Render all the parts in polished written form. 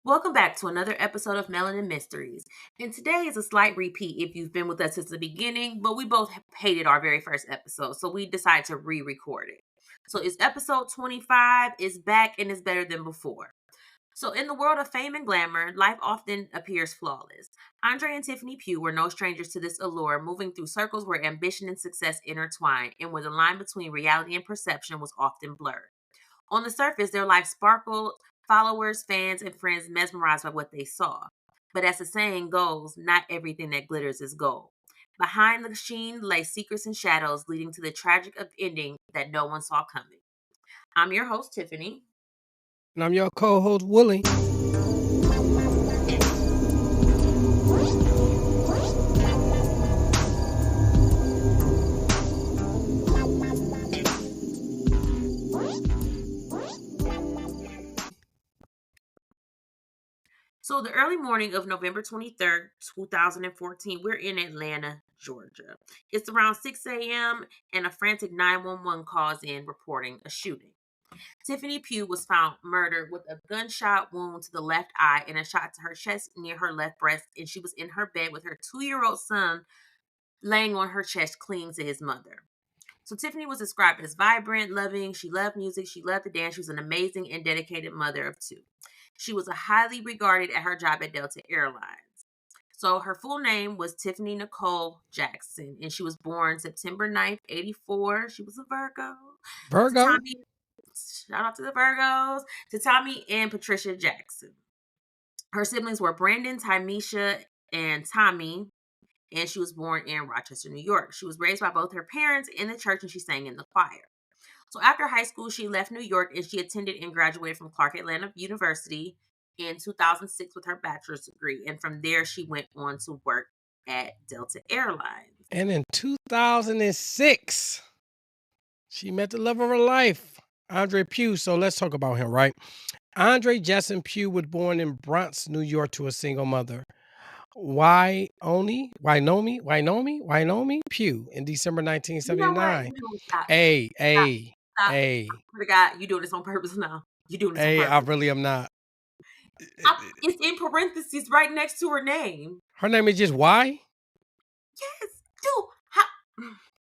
Welcome back to another episode of Melanin Mysteries. And today is a slight repeat if you've been with us since the beginning, but we both hated our very first episode, so we decided to re record it. So it's episode 25, it's back, and it's better than before. So, in the world of fame and glamour, life often appears flawless. Andre and Tiffany Pugh were no strangers to this allure, moving through circles where ambition and success intertwined, and where the line between reality and perception was often blurred. On the surface, their life sparkled, followers, fans, and friends mesmerized by what they saw. But as the saying goes, not everything that glitters is gold. Behind the sheen lay secrets and shadows, leading to the tragic ending that no one saw coming. I'm your host, Tiffany. And I'm your co-host, Willie. So, the early morning of November 23rd, 2014, we're in Atlanta, Georgia. It's around 6 a.m., and a frantic 911 calls in reporting a shooting. Tiffany Pugh was found murdered with a gunshot wound to the left eye and a shot to her chest near her left breast, and she was in her bed with her 2-year-old son laying on her chest, clinging to his mother. So Tiffany was described as vibrant, loving. She loved music. She loved to dance. She was an amazing and dedicated mother of two. She was a highly regarded at her job at Delta Airlines. So her full name was Tiffany Nicole Jackson, and she was born September 9th, 84. She was a Virgo. To Virgo? Tommy, shout out to the Virgos, to Tommy and Patricia Jackson. Her siblings were Brandon, Tymisha, and Tommy, and she was born in Rochester, New York. She was raised by both her parents in the church, and she sang in the choir. So after high school, she left New York and she attended and graduated from Clark Atlanta University in 2006 with her bachelor's degree. And from there, she went on to work at Delta Airlines. And in 2006, she met the love of her life, Andre Pugh. So let's talk about him, right? Andre Jackson Pugh was born in Bronx, New York to a single mother. Wynomi Pugh in December You know what? 1979. Stop. A, Stop. A, Stop. A, I swear to God, you doing this on purpose now. You doing this on A. I purpose. really am not. It's in parentheses right next to her name. Her name is just Y? Yes. Dude, how?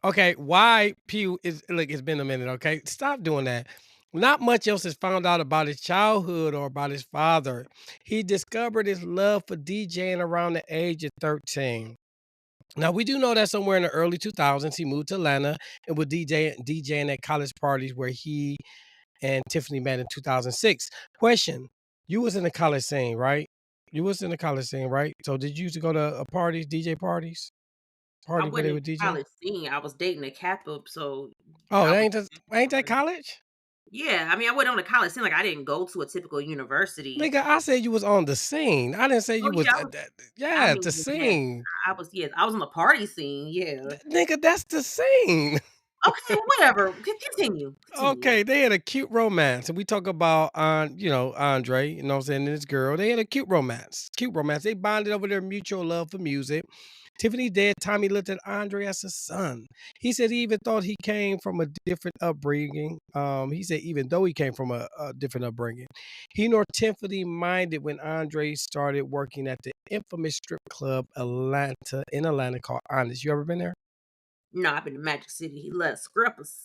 Okay, why Pew is look, it's been a minute, okay? Stop doing that. Not much else is found out about his childhood or about his father. He discovered his love for DJing around the age of 13. Now we do know that somewhere in the early 2000s he moved to Atlanta and was DJing at college parties where he and Tiffany met in 2006. Question: you was in the college scene, right? You was in the college scene, right? So did you used to go to parties, DJ parties? I Party where wasn't they in would DJ? college scene. I was dating a Kappa, so Oh, I that was. ain't that college? Yeah, I mean, I went on a college scene. Like, I didn't go to a typical university. Nigga, I said you was on the scene. I didn't say Oh you was yeah, I was. I yeah, mean, the yes, scene. I was. Yes, I was on the party scene. Yeah. Nigga, that's the scene. Okay, whatever. Continue. Continue. Okay, they had a cute romance, and we talk about Andre, you know what I'm saying, and this girl. They had a cute romance. Cute romance. They bonded over their mutual love for music. Tiffany dead. Tommy looked at Andre as a son. He said he even thought he came from a different upbringing. He said even though he came from a different upbringing, he nor Tiffany minded when Andre started working at the infamous strip club Atlanta called Honest. You ever been there? No, I've been to Magic City. He loves scruppers.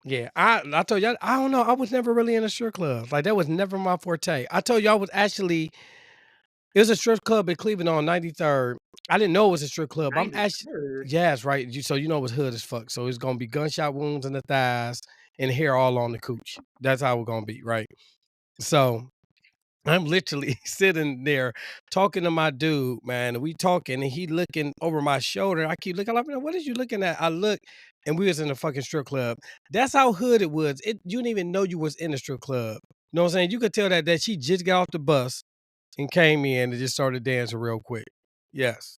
Yeah, I told you I don't know. I was never really in a strip club. Like that was never my forte. I told you I was actually it was a strip club in Cleveland on 93rd. I didn't know it was a strip club. I'm actually 93rd. yes, right. So you know it was hood as fuck. So it's gonna be gunshot wounds in the thighs and hair all on the cooch. That's how it's gonna be, right? So I'm literally sitting there talking to my dude, man. And we talking and he looking over my shoulder. I keep looking, I'm like, what are you looking at? I look and we was in a fucking strip club. That's how hood it was. You didn't even know you was in a strip club. You know what I'm saying? You could tell that she just got off the bus and came in and just started dancing real quick. Yes.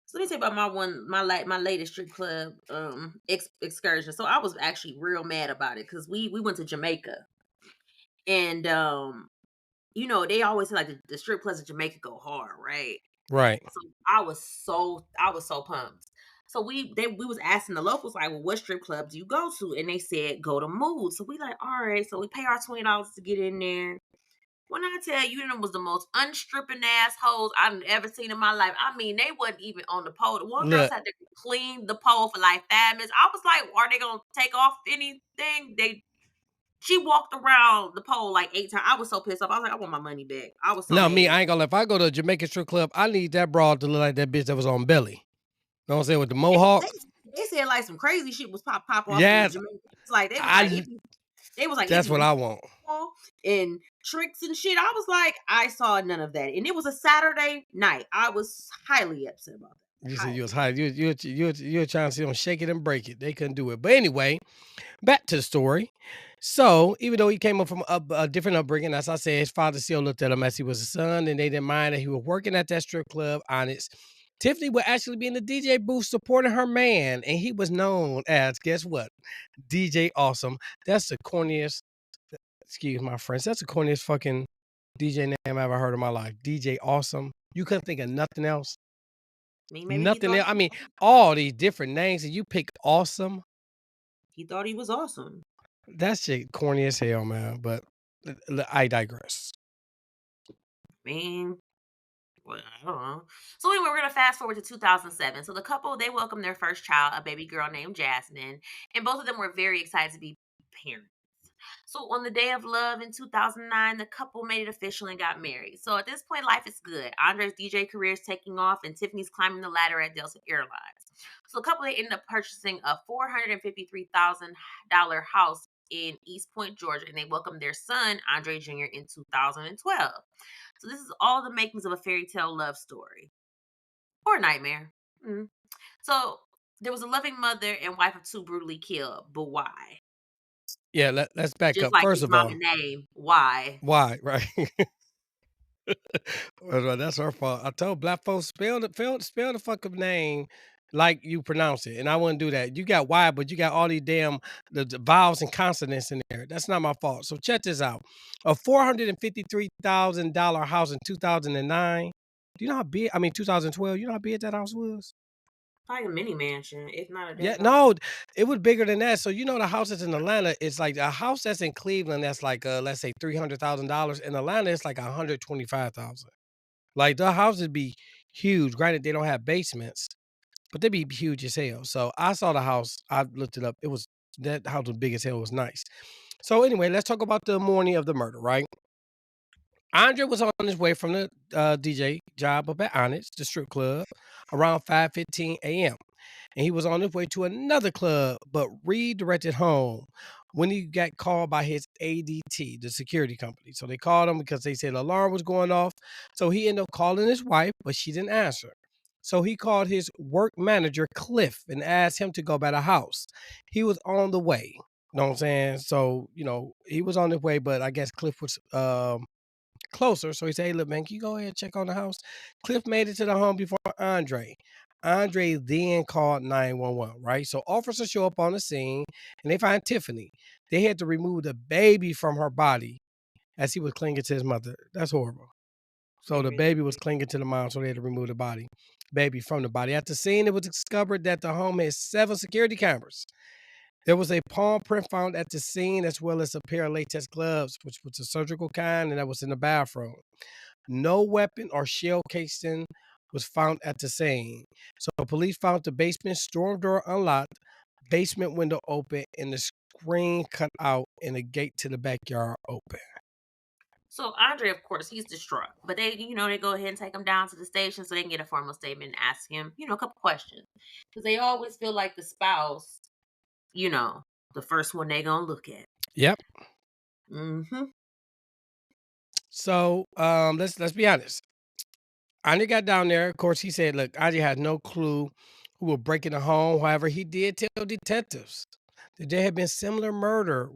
So let me tell you about my latest strip club excursion. So I was actually real mad about it because we went to Jamaica, and they always say like the strip clubs in Jamaica go hard, right? Right. So I was so pumped. So we was asking the locals like, well, what strip club do you go to? And they said go to Mood. So we like, all right. So we pay our $20 to get in there. When I tell you, them was the most unstripping assholes I've ever seen in my life. I mean, they wasn't even on the pole. The one girl Look, sat there to clean the pole for like 5 minutes. I was like, are they gonna take off anything? She walked around the pole like 8 times. I was so pissed off. I was like, I want my money back. I was so no, me, mad. I ain't gonna lie. If I go to a Jamaican strip club, I need that broad to look like that bitch that was on Belly. Know what I'm saying? With the They, mohawk. they said like some crazy shit was pop off in the Yes, Jamaican. It's like I. they was like it That's be what I want. basketball and tricks and shit. I was like, I saw none of that, and it was a Saturday night. I was highly upset about that. You said you was Highly. high. You were trying to see them shake it and break it. They couldn't do it. But anyway, back to the story. So even though he came up from a different upbringing, as I said, his father still looked at him as he was a son, and they didn't mind that he was working at that strip club. Honest, Tiffany would actually be in the DJ booth supporting her man, and he was known as, guess what, DJ Awesome. That's the corniest. Excuse my French. That's the corniest fucking DJ name I ever heard in my life. DJ Awesome. You couldn't think of nothing else. I mean, maybe Nothing else. I mean, all these different names, and you pick Awesome. he thought he was awesome. That shit corny as hell, man. But I digress. I mean, well, I don't know. So anyway, we're gonna fast forward to 2007. So the couple they welcomed their first child, a baby girl named Jasmine, and both of them were very excited to be parents. So on the day of love in 2009, the couple made it official and got married. So at this point, life is good. Andre's DJ career is taking off, and Tiffany's climbing the ladder at Delta Airlines. So the couple they ended up purchasing a $453,000 house in East Point, Georgia, and they welcomed their son Andre Jr. in 2012. So this is all the makings of a fairy tale love story or nightmare. Mm. So there was a loving mother and wife of two brutally killed, but why? Yeah, let's back Just up. like First his of mama all, name, why? why? Right. Well, that's her fault. I told black folks spell the fucking name like you pronounce it, and I wouldn't do that. You got Y, but you got all these damn the vowels and consonants in there. That's not my fault. So check this out: a $453,000 house in 2009. Do you know how big? I mean, 2012. You know how big that house was? Like a mini mansion, if not a Yeah, damn house. no, it was bigger than that. So you know the houses in Atlanta, it's like a house that's in Cleveland that's like let's say $300,000. In Atlanta, it's like 125,000. Like the houses be huge. Granted, they don't have basements, but they be huge as hell. So I saw the house. I looked it up. It was that house was big as hell. It was nice. So anyway, let's talk about the morning of the murder, right? Andre was on his way from the DJ job up at Onyx, the strip club, around 5:15 a.m. And he was on his way to another club, but redirected home when he got called by his ADT, the security company. So they called him because they said alarm was going off. So he ended up calling his wife, but she didn't answer. So he called his work manager, Cliff, and asked him to go by the house. He was on the way. Know what I'm saying? So, he was on his way, but I guess Cliff was closer. So he said, "Hey, look, man, can you go ahead and check on the house?" Cliff made it to the home before Andre. Andre then called 911, right? So officers show up on the scene and they find Tiffany. They had to remove the baby from her body as he was clinging to his mother. That's horrible. So They the really baby was clinging to the mom, so they had to remove the baby from the body. At the scene, it was discovered that the home had 7 security cameras. There was a palm print found at the scene, as well as a pair of latex gloves, which was a surgical kind, and that was in the bathroom. No weapon or shell casing was found at the scene. So police found the basement storm door unlocked, basement window open, and the screen cut out, and the gate to the backyard open. So Andre, of course, he's distraught. But they go ahead and take him down to the station so they can get a formal statement and ask him, a couple questions. Because they always feel like the spouse, you know, the first one they gonna look at. Yep. Mm-hmm. So let's be honest. Anya got down there. Of course, he said, "Look, Anya had no clue who were breaking the home." However, he did tell detectives that there would have been a similar murder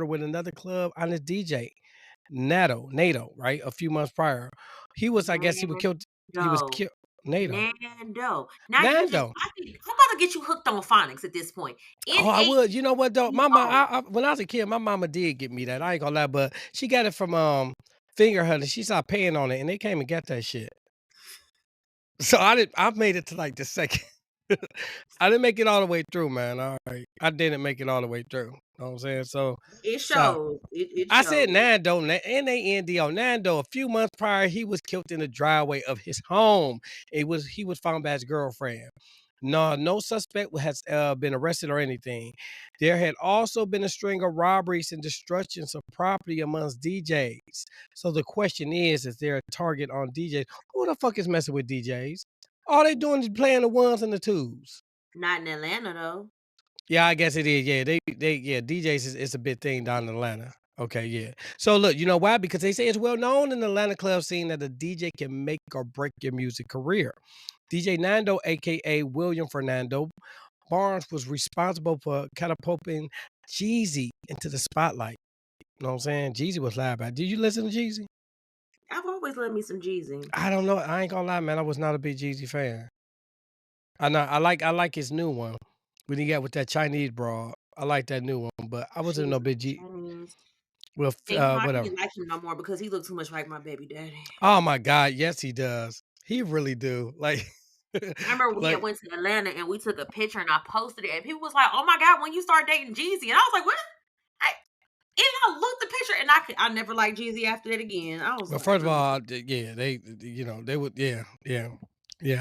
with another club on his DJ, NATO, right? A few months prior, I guess, he was Nando. killed. NATO, Nando. Now you just Nando. I'm about to get you hooked on phonics at this point. Oh, I would. You know what though? My mom, N-A-T-O. when I was a kid, my mama did get me that. I ain't gonna lie, but she got it from Finger Hunter. She started paying on it, and they came and got that shit. So I made it to like the second. I didn't make it all the way through, man. All right. I didn't make it all the way through. Know what I'm saying? It So shows. It I said shows. Nando, Nando. Nando. A few months prior, he was killed in the driveway of his home. He was found by his girlfriend. No, no suspect has been arrested or anything. There had also been a string of robberies and destructions of property amongst DJs. So the question is there a target on DJs? Who the fuck is messing with DJs? All they doing is playing the ones and the twos. Not in Atlanta though. Yeah, I guess it is. Yeah, yeah, DJs is a big thing down in Atlanta. Okay, yeah. So look, you know why? Because they say it's well known in the Atlanta club scene that a DJ can make or break your music career. DJ Nando, aka William Fernando Barnes, was responsible for catapulting Jeezy into the spotlight. You know what I'm saying? Jeezy was live about. Did you listen to Jeezy? I've always loved me some Jeezy. I don't know. I ain't gonna lie, man. I was not a big Jeezy fan. I know. I like his new one when he got with that Chinese broad. I like that new one, but I wasn't She's no big G. Chinese. Well, And you know, I whatever. can't like him no more because he looks too much like my baby daddy. Oh my god, yes, he does. He really do. Like, I remember we had like went to Atlanta and we took a picture and I posted it and people was like, "Oh my god, when you start dating Jeezy?" And I was like, "What?" I, and I looked the picture and I never liked Jeezy after that again. I was well, like, first of all, yeah, you know, they would, yeah.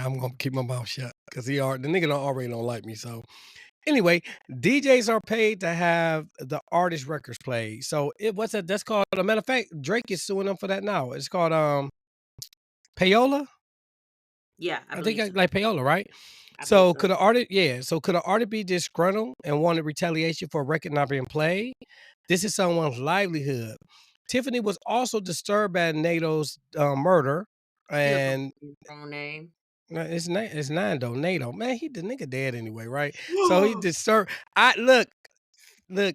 I'm gonna keep my mouth shut because the nigga already don't like me. So anyway, DJs are paid to have the artist records played. So what's that? That's called. A matter of fact, Drake is suing them for that now. It's called payola. yeah, I I think believe so. like payola, right? I believe so. So could an artist be disgruntled and wanted retaliation for a record not being played? This is someone's livelihood. Tiffany was also disturbed by Nato's murder, He a and wrong name. it's Nando. Nato, man, he the nigga dead anyway, right? So he disturbed. I look.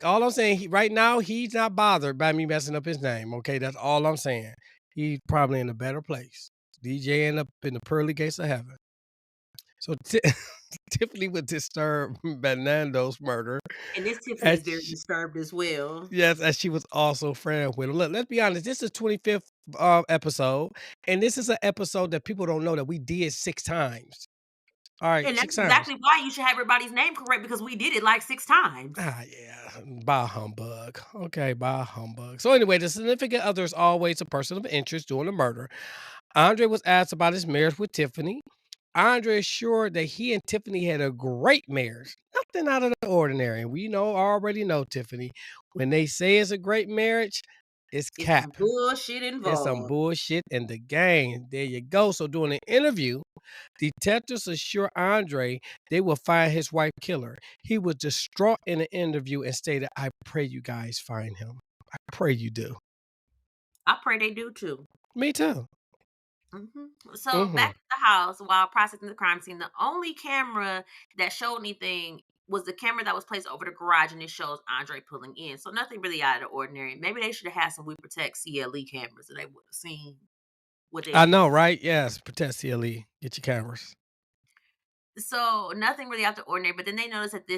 All I'm saying, right now, he's not bothered by me messing up his name. Okay, that's all I'm saying. He's probably in a better place, DJing up in the pearly gates of heaven. So Tiffany was disturbed by Nando's murder, And this Tiffany as is very disturbed as well. yes, as she was also friends with him. Look, let's be honest, this is 25th, episode, and this is an episode that people don't know that we did 6 times. Alright, And that's 6 times. exactly why you should have everybody's name correct because we did it like 6 times. Ah, yeah, bah humbug. Okay, bah humbug. So anyway, the significant other is always a person of interest during the murder. Andre was asked about his marriage with Tiffany. Andre assured that he and Tiffany had a great marriage, nothing out of the ordinary. And we already know Tiffany. When they say it's a great marriage, it's It's some cap. bullshit It's some involved. bullshit in the game. There you go. So during the interview, detectives assure Andre they will find his wife killer. He was distraught in the interview and stated, "I pray you guys find him. I pray you do." I pray they do too. Me too. So back Mhm. at the house while processing the crime scene, the only camera that showed anything was the camera that was placed over the garage, and it shows Andre pulling in. So nothing really out of the ordinary. Maybe they should have had some We Protect CLE cameras, and they would have seen what they I was know, doing. right? Yes. Protest CLE. Get your cameras. So nothing really out the ordinary. But then they noticed that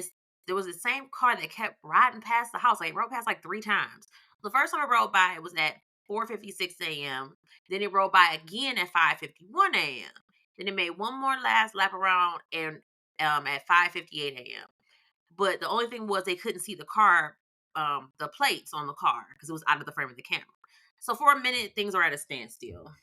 there was the same car that kept riding past the house. Like it rode past like 3 times. The first time it rode by, it was at 4:56 a.m. Then it rode by again at 5:51 a.m. Then it made one more last lap around and at 5:58 a.m. But the only thing was they couldn't see the car, the plates on the car because it was out of the frame of the camera. So for a minute, things are at a standstill.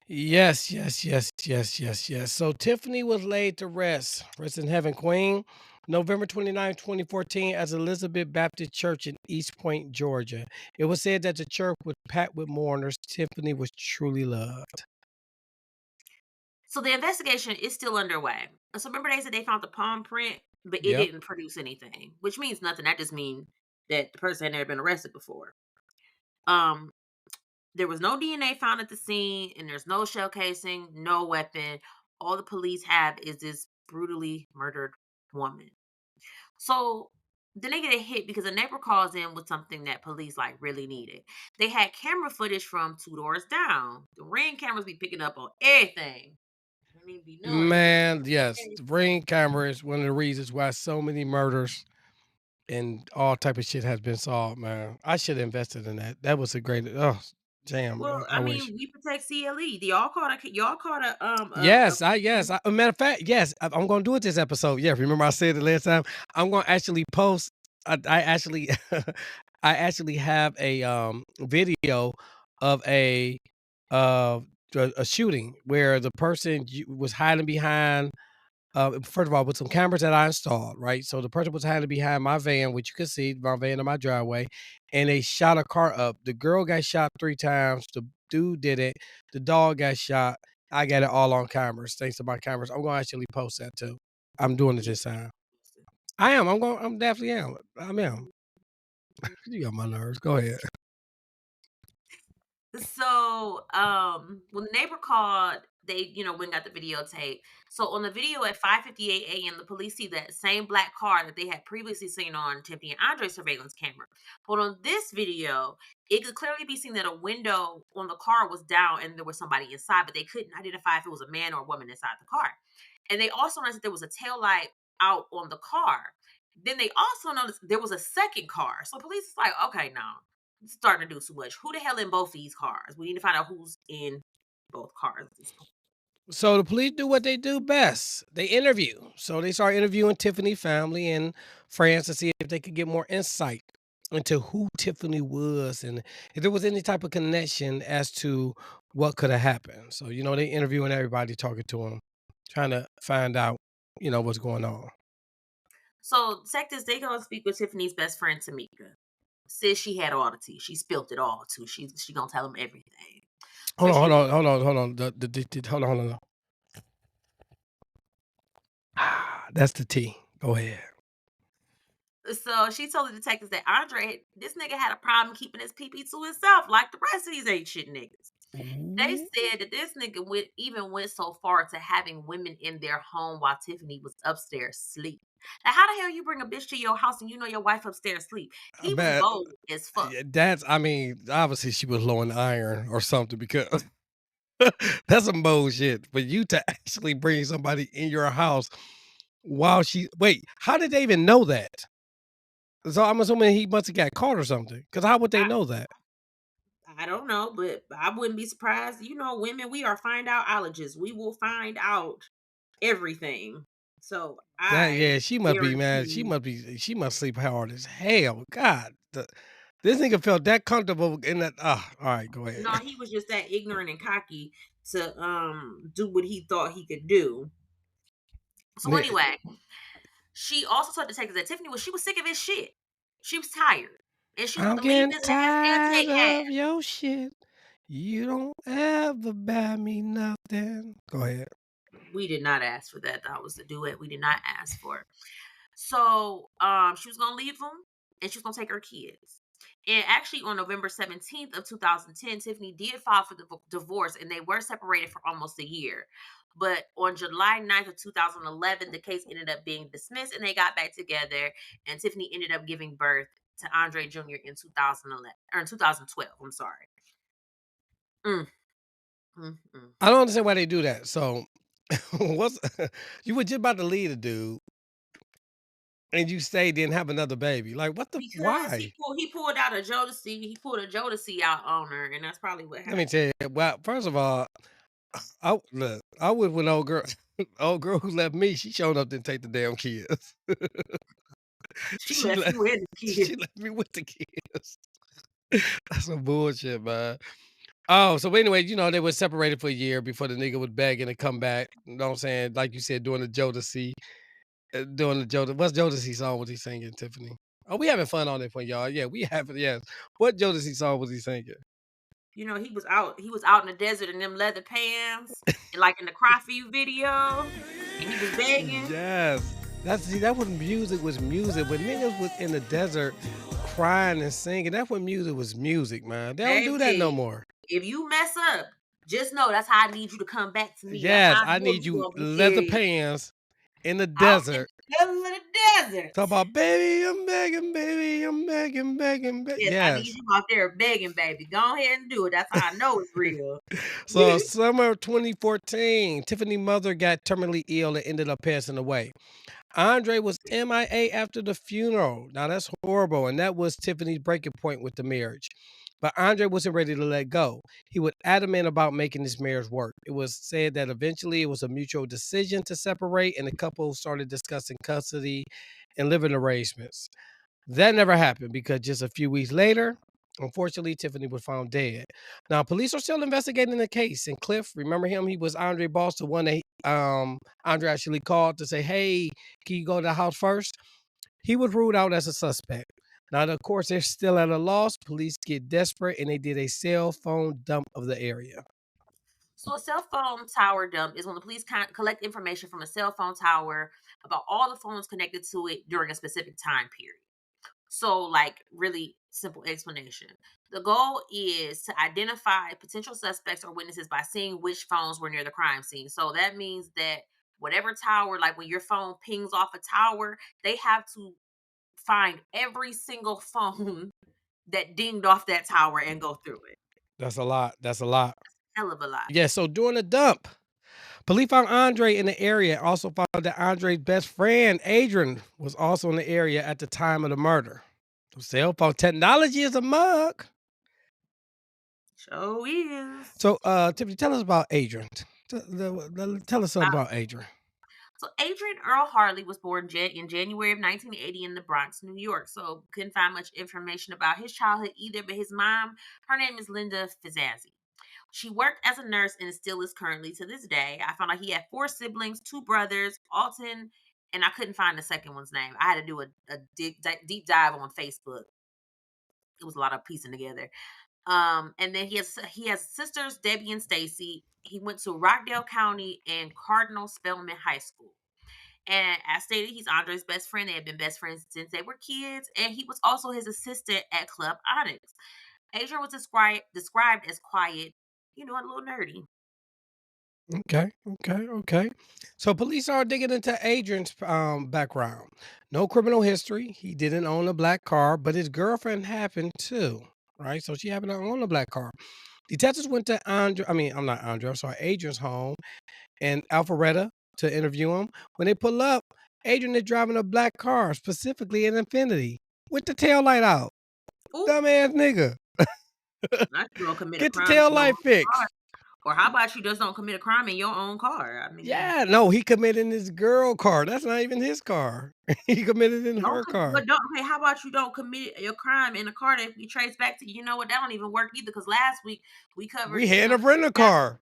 Yes, yes, yes, yes, yes, yes. So Tiffany was laid to rest. Rest in heaven, Queen. November 29, 2014, as Elizabeth Baptist Church in East Point, Georgia. It was said that the church was packed with mourners. Tiffany was truly loved. So the investigation is still underway. So remember they said they found the palm print, but it Yep. didn't produce anything, which means nothing. That just means that the person had never been arrested before. Um, there was no DNA found at the scene, and there's no shell casing, no weapon. All the police have is this brutally murdered woman. So then they get a hit because a neighbor calls in with something that police like really needed. They had camera footage from 2 doors down. The ring cameras be picking up on everything. Don't even be knowing. Man, yes. The Ring camera is one of the reasons why so many murders and all type of shit has been solved, man. I should have invested in that. That was a great Damn, Well, I I wish. mean, we protect CLE. Yes, a matter of fact, yes, I'm gonna do it this episode. Yeah, remember I said it last time? I'm gonna actually post I actually I actually have a, video of of a shooting where the person was hiding behind, first of all, with some cameras that I installed, right? So the person was hiding behind my van, which you can see my van in my driveway, and they shot a car up. The girl got shot 3 times. The dude did it. The dog got shot. I got it all on cameras, thanks to my cameras. I'm gonna actually post that too. I'm doing it Yeah. this time. I am. I'm definitely am. I am. You got my nerves. Go ahead. So, when the neighbor called, they, went and got the videotape. So on the video at 5:58 a.m., the police see that same black car that they had previously seen on Tiffany and Andre's surveillance camera. But on this video, it could clearly be seen that a window on the car was down and there was somebody inside, but they couldn't identify if it was a man or a woman inside the car. And they also noticed that there was a tail light out on the car. Then they also noticed there was a second car. So police is like, okay, now starting to do too much. Who the hell in both these cars? We need to find out who's in both cars at this point. So the police do what they do best. They interview. So they start interviewing Tiffany family and friends to see if they could get more insight into who Tiffany was and if there was any type of connection as to what could have happened. So, they interviewing everybody, talking to them, trying to find out, what's going on. So detectives they go and speak with Tiffany's best friend Tamika. Says she had all the tea. She spilt it all too. She gonna tell them everything, Hold on, hold especially on, what. hold on, hold on. Hold on, hold on. That's the T. Go ahead. So she told the detectives that this nigga had a problem keeping his pee to himself, like the rest of these ain't shit niggas. They Ooh. said that this nigga went so far to having women in their home while Tiffany was upstairs sleep. Now, how the hell you bring a bitch to your house and you know your wife upstairs sleep? I He was bet bold as fuck. yeah, I mean, obviously she was low in iron or something because that's some bullshit for you to actually bring somebody in your house while wait, how did they even know that? So I'm assuming he must have got caught or something. Because how would they I, know that? I don't know, but I wouldn't be surprised. Women, we are find out ologists. We will find out everything. So That I yeah, she must be mad. guarantee. She must sleep hard as hell. God, this nigga felt that comfortable in that. Ah, all right, go ahead. No, he was just that ignorant and cocky to do what he thought he could do. So Ni- anyway, she also told detectives that she was sick of his shit. She was tired. And she was I'm about to leave getting his ass and tired take half. of your shit. You don't ever buy me nothing. Go ahead. We did not ask for that. That was the duet. We did not ask for. So she was gonna leave them and she was gonna take her kids. And actually on November 17th of 2010, Tiffany did file for the divorce and they were separated for almost a year. But on July 9th of 2011, the case ended up being dismissed and they got back together and Tiffany ended up giving birth to Andre Jr. in 2011 or in 2012. I'm sorry. Mm, mm, mm. I don't understand why they do that. So, what's you were just about to leave the dude, and you stayed, didn't have another baby. Like, what the? Because Why? he pulled out a Jodeci, he pulled a Jodeci out on her, and that's probably what Let me happened. tell you. Well, first of all, look. I was with old girl, old girl who left me. She showed up, didn't take the damn kids. She she left left. you in the kid. She left me with the kids. That's some bullshit, man. Oh, so anyway, they were separated for a year before the nigga was begging to come back. You know what I'm saying? Like you said, doing the Jodeci. Doing the Jodeci what's Jodeci song was he singing, Tiffany? Oh, we having fun on that one, y'all. Yeah, we having yes. What Jodeci song was he singing? He was out in the desert in them leather pants, and like in the Cry For You video, and he was begging. Yes. That when music was music. When niggas was in the desert crying and singing, that's when music was music, man. They don't do that no Baby, more. if you mess up, just know that's how I need you to come back to me. That's Yes, how I I know need you you gonna be leather serious. pants in the Out in desert. the middle of the desert. Talk about baby, I'm begging, baby, I'm begging, begging, Yes, I need yes. you out there begging, baby. Go ahead and do it. That's how I know it's real. So summer of 2014, Tiffany mother got terminally ill and ended up passing away. Andre was MIA after the funeral. Now that's horrible, and that was Tiffany's breaking point with the marriage. But Andre wasn't ready to let go. He was adamant about making this marriage work. It was said that eventually it was a mutual decision to separate, and the couple started discussing custody and living arrangements. That never happened because just a few weeks later, unfortunately, Tiffany was found dead. Now, police are still investigating the case. And Cliff, remember him? He was Andre Boss, the one that Andre actually called to say, "Hey, can you go to the house first?" He was ruled out as a suspect. Now, of course, they're still at a loss. Police get desperate and they did a cell phone dump of the area. So a cell phone tower dump is when the police collect information from a cell phone tower about all the phones connected to it during a specific time period. So, like, really simple explanation. The goal is to identify potential suspects or witnesses by seeing which phones were near the crime scene. So that means that whatever tower, like when your phone pings off a tower, they have to find every single phone that dinged off that tower and go through it. That's a lot. That's a lot. Hell of a lot. Yeah, so during the dump, police found Andre in the area. Also found that Andre's best friend, Adrian, was also in the area at the time of the murder. So cell phone technology is a mug. So is. So, Tiffany, tell us about Adrian. Tell us something about Adrian. So Adrian Earl Harley was born in January of 1980 in the Bronx, New York. So couldn't find much information about his childhood either. But his mom, her name is Linda Fizazzi. She worked as a nurse and still is currently to this day. I found out he had four siblings, two brothers, Alton, and I couldn't find the second one's name. I had to do a deep dive on Facebook. It was a lot of piecing together. And then he has sisters Debbie and Stacy. He went to Rockdale County and Cardinal Spellman High School. And as stated, he's Andre's best friend. They have been best friends since they were kids, and he was also his assistant at Club Onyx. Adrian was described as quiet, a little nerdy. Okay. So police are digging into Adrian's background. No criminal history. He didn't own a black car, but his girlfriend happened to. Right, so she happened to own a black car. Detectives went to Andre. I mean, I'm not Andre. I'm sorry, Adrian's home and Alpharetta to interview him. When they pull up, Adrian is driving a black car, specifically an Infinity, with the tail light out. Ooh, Dumbass nigga. not you don't commit a Get the crime in tail your light own car. fixed. Or how about you just don't commit a crime in your own car? I mean, Yeah, no, he committed in his girl car. That's not even his car. He committed in her car. but don't. Okay, how about you don't commit your crime in a car that we trace back to? You know what? That don't even work either. Because last week we covered, We had a rental car.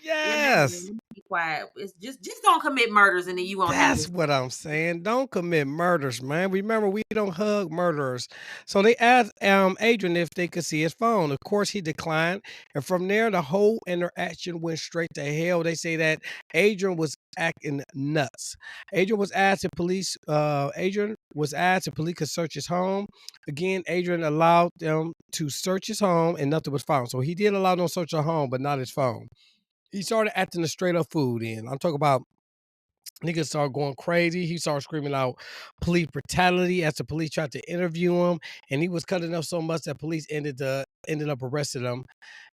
yeah, never mind. Yes. Let me be quiet. It's just don't commit murders and then you won't have That's this. what I'm saying. Don't commit murders, man. Remember, we don't hug murderers. So they asked Adrian if they could see his phone. Of course, he declined. And from there, the whole interaction went straight to hell. They say that Adrian was acting nuts. Adrian was asked if police could search his home. Again, Adrian allowed them to search his home and nothing was found. So he did allow them to search the home, but not his phone. He started acting a straight up fool then. I'm talking about niggas started going crazy. He started screaming out police brutality as the police tried to interview him, and he was cutting up so much that police ended up arresting him,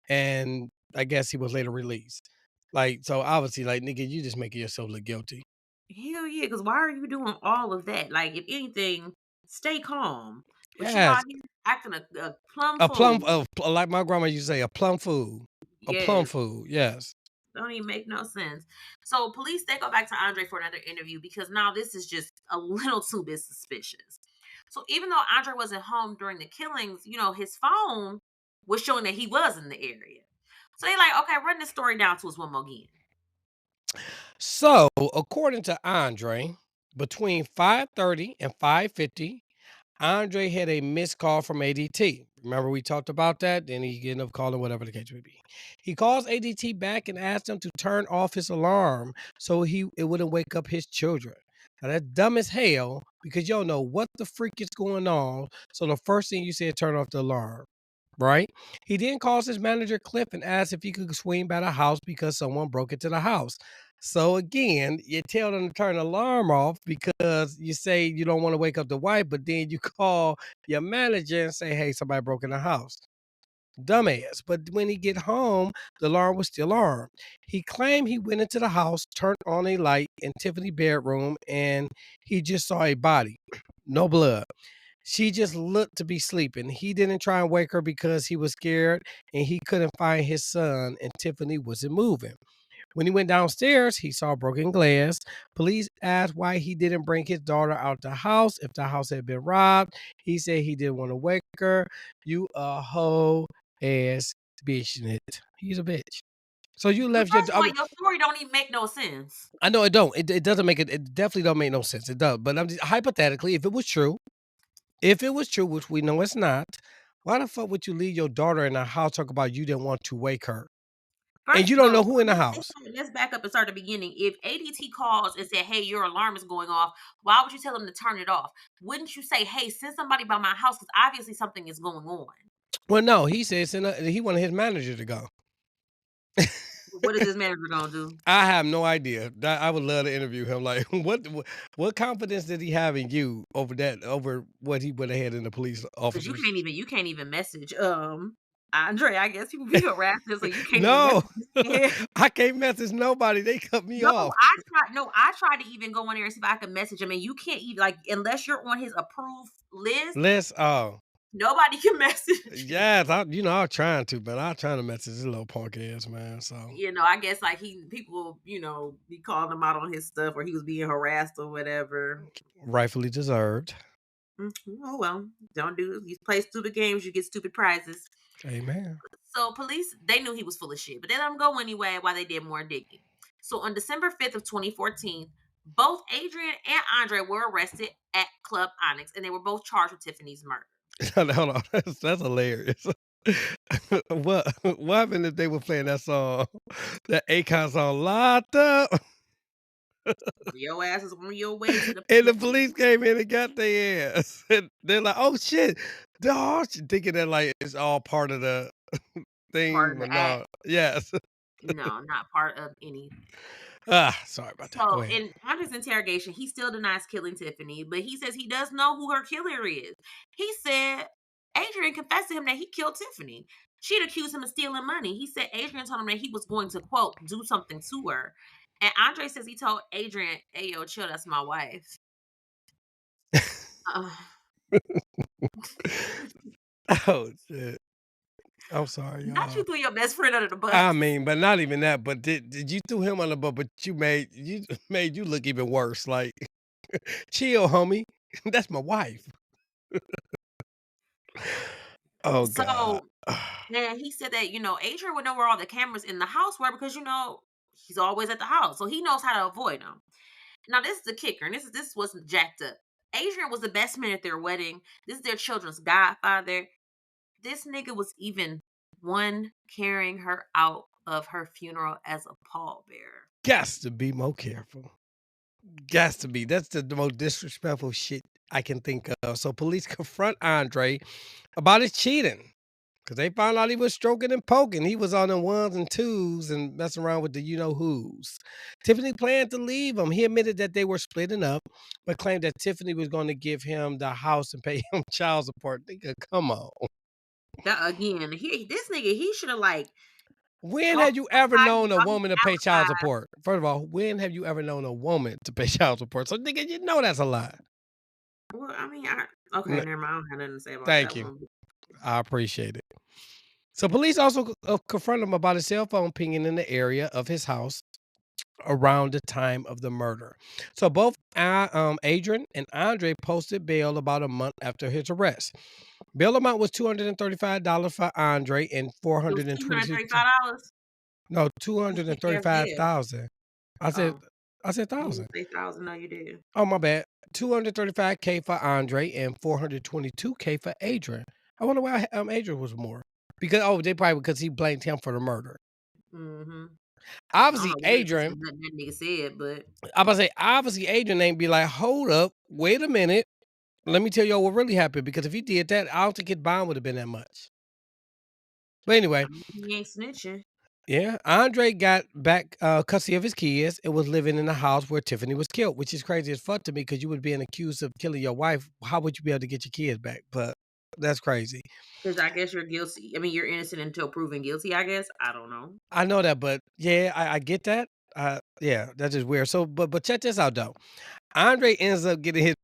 and I guess he was later released. Like, so obviously, like, nigga, you just making yourself look guilty. Hell yeah, because why are you doing all of that? Like, if anything, stay calm. But you Yes, out here acting a plum a plum, fool. like my grandma used to say, a plum fool, a plum Yes. fool. Yes. Don't even make no sense. So police they go back to Andre for another interview because now this is just a little too bit suspicious. So even though Andre wasn't home during the killings, his phone was showing that he was in the area. So they like, okay, run this story down to us one more again. So according to Andre, between 5:30 and 5:50. Andre had a missed call from ADT. Remember we talked about that? Then he ended up calling whatever the case may be. He calls ADT back and asks them to turn off his alarm so it wouldn't wake up his children. Now that's dumb as hell because you don't know what the freak is going on. So the first thing you say is turn off the alarm, right? He then calls his manager Cliff and asks if he could swing by the house because someone broke into the house. So again, you tell them to turn the alarm off because you say you don't want to wake up the wife, but then you call your manager and say, "Hey, somebody broke in the house." Dumbass. But when he get home, the alarm was still armed. He claimed he went into the house, turned on a light in Tiffany's bedroom, and he just saw a body, no blood. She just looked to be sleeping. He didn't try and wake her because he was scared and he couldn't find his son, and Tiffany wasn't moving. When he went downstairs, he saw broken glass. Police asked why he didn't bring his daughter out the house if the house had been robbed. He said he didn't want to wake her. You a hoe ass bitch. He's a bitch. So you Well, left your. first of all, your story don't even make no sense. I know it don't. It doesn't make it. It definitely don't make no sense. It does. But I'm just, hypothetically, if it was true, which we know it's not, why the fuck would you leave your daughter in the house? Talk about you didn't want to wake her, and First, you don't well, know who in the house. let's back up and start at the beginning. If ADT calls and said, "Hey, your alarm is going off," why would you tell them to turn it off? Wouldn't you say, "Hey, send somebody by my house because obviously something is going on"? Well, no, he says he wanted his manager to go. What is this manager gonna do? I have no idea. I would love to interview him. Like, what confidence did he have in you over what he would have had in the police Because officers? you can't even message Andre. I guess people be harassing, so you can't even No, message. I can't message nobody. They cut me No, off. I tried to even go in there and see if I could message him, and you can't even like unless you're on his approved list, Let's nobody can message you. yes, I'm trying to, but I'm trying to message this little punk ass man. So I guess like people, be calling him out on his stuff or he was being harassed or whatever. rightfully deserved. Oh well, don't do you play stupid games, you get stupid prizes. Amen. So police they knew he was full of shit, but they let him go anyway while they did more digging. So on December 5th of 2014, both Adrian and Andre were arrested at Club Onyx and they were both charged with Tiffany's murder. Hold on, that's hilarious. What happened if they were playing that song, that Akon song, "Locked Up," Your ass is on your way to the and the police. police came in and got their ass, and they're like, "Oh shit," dog, thinking that like it's all part of the Part thing, of but the act. no, yes. No, not part of any. Sorry about that. Go So ahead. in Andre's interrogation, he still denies killing Tiffany, but he says he does know who her killer is. He said Adrian confessed to him that he killed Tiffany. She'd accused him of stealing money. He said Adrian told him that he was going to quote do something to her. And Andre says he told Adrian, "Hey yo, chill, that's my wife." Uh, Oh shit. I'm sorry, not y'all. you threw your best friend under the bus. I mean, but not even that. But did you threw him on the butt? But you made you look even worse. Like, chill, homie. That's my wife. Oh God. So and he said that, Adrian would know where all the cameras in the house were because, he's always at the house. So he knows how to avoid them. Now, this is the kicker, and this wasn't jacked up. Adrian was the best man at their wedding. This is their children's godfather. This nigga was even one carrying her out of her funeral as a pallbearer. Got to be more careful. Got to be. That's the most disrespectful shit I can think of. So police confront Andre about his cheating. Cause they found out he was stroking and poking. He was on the ones and twos and messing around with the you know who's. Tiffany planned to leave him. He admitted that they were splitting up, but claimed that Tiffany was going to give him the house and pay him child support. Nigga, come on. That again, this nigga, he should have like When gone have you ever outside known a while he woman to pay was child outside. support? First of all, when have you ever known a woman to pay child support? So nigga, you know that's a lie. Well, I mean, okay, N- never mind. I don't have nothing to say about Thank that you. one. I appreciate it. So police also confronted him about a cell phone pinging in the area of his house around the time of the murder. So both Adrian and Andre posted bail about a month after his arrest. Bail amount was $235 for Andre and It was 422. $235. No, That's a big ass bill. 235,000. I said Oh, I said you didn't thousand. say 1,000. No, you did. Oh my bad. 235K for Andre and 422K for Adrian. I wonder why Adrian was more. Because they probably because he blamed him for the murder. Mhm. I don't Obviously, know what Adrian nothing that nigga said, but I'm about to say, obviously, Adrian ain't be like, hold up, wait a minute. Let me tell y'all what really happened. Because if he did that, I don't think his bond would have been that much. But I anyway, mean, he ain't snitching. yeah, Andre got back custody of his kids and was living in the house where Tiffany was killed, which is crazy as fuck to me because you would be accused of killing your wife. How would you be able to get your kids back? But that's crazy. Because I guess you're guilty. I mean, you're innocent until proven guilty, I guess. I don't know. I know that, but yeah, I get that. Yeah, that's just weird. So, but check this out though. Andre ends up getting his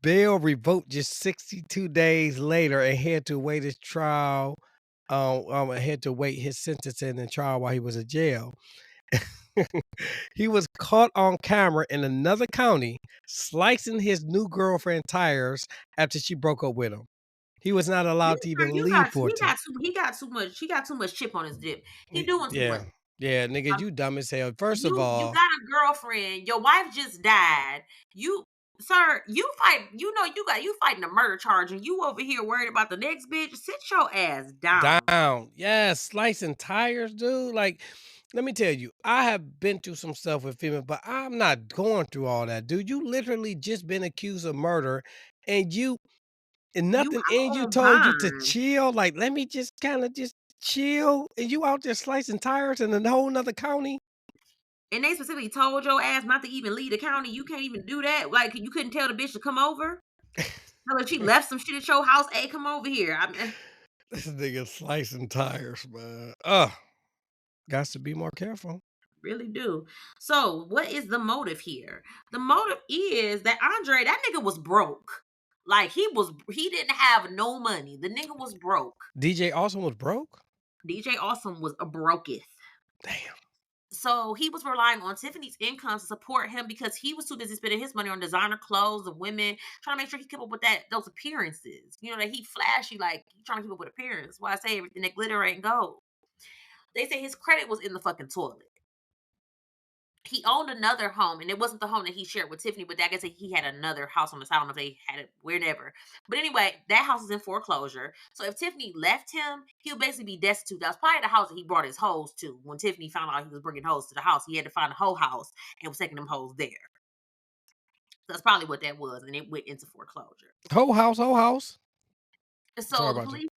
bail revoked just 62 days later and had to wait his trial. Had to wait his sentencing and trial while he was in jail. He was caught on camera in another county slicing his new girlfriend tires after she broke up with him. He was not allowed to even You leave got for it. he got too much chip on his dip. He doing too Yeah. much. Yeah, nigga, you dumb as hell. First of You all, got a girlfriend. Your wife just died. You Sir, you fight. You fighting a murder charge, and you over here worried about the next bitch. Sit your ass down. down. Yes, slicing tires, dude. Like, let me tell you, I have been through some stuff with female, but I'm not going through all that, dude. You literally just been accused of murder, and You nothing in out you on told you to bond. chill. Like, let me just kind of just chill, and you out there slicing tires in a whole nother county. And they specifically told your ass not to even leave the county. You can't even do that. Like you couldn't tell the bitch to come over. Tell her she left some shit at your house. Hey, come over here. I mean, This nigga slicing tires, man. Ugh, got to be more careful. really do. So, what is the motive here? The motive is that Andre, that nigga was broke. Like he didn't have no money. The nigga was broke. DJ also was broke. DJ Awesome was a broketh. Damn. So he was relying on Tiffany's income to support him because he was too busy spending his money on designer clothes and women, trying to make sure he kept up with those appearances. You know, that he flashy, like he trying to keep up with appearance. Why I say everything that glitter ain't gold. They say his credit was in the fucking toilet. He owned another home, and it wasn't the home that he shared with Tiffany, but I guess he had another house on the side. I don't know if they had it wherever. But anyway, that house is in foreclosure. So if Tiffany left him, he'll basically be destitute. That was probably the house that he brought his hoes to. When Tiffany found out he was bringing hoes to the house, he had to find a whole house and was taking them hoes there. That's probably what that was, and it went into foreclosure. Whole house, whole house. Sorry So the about that. police,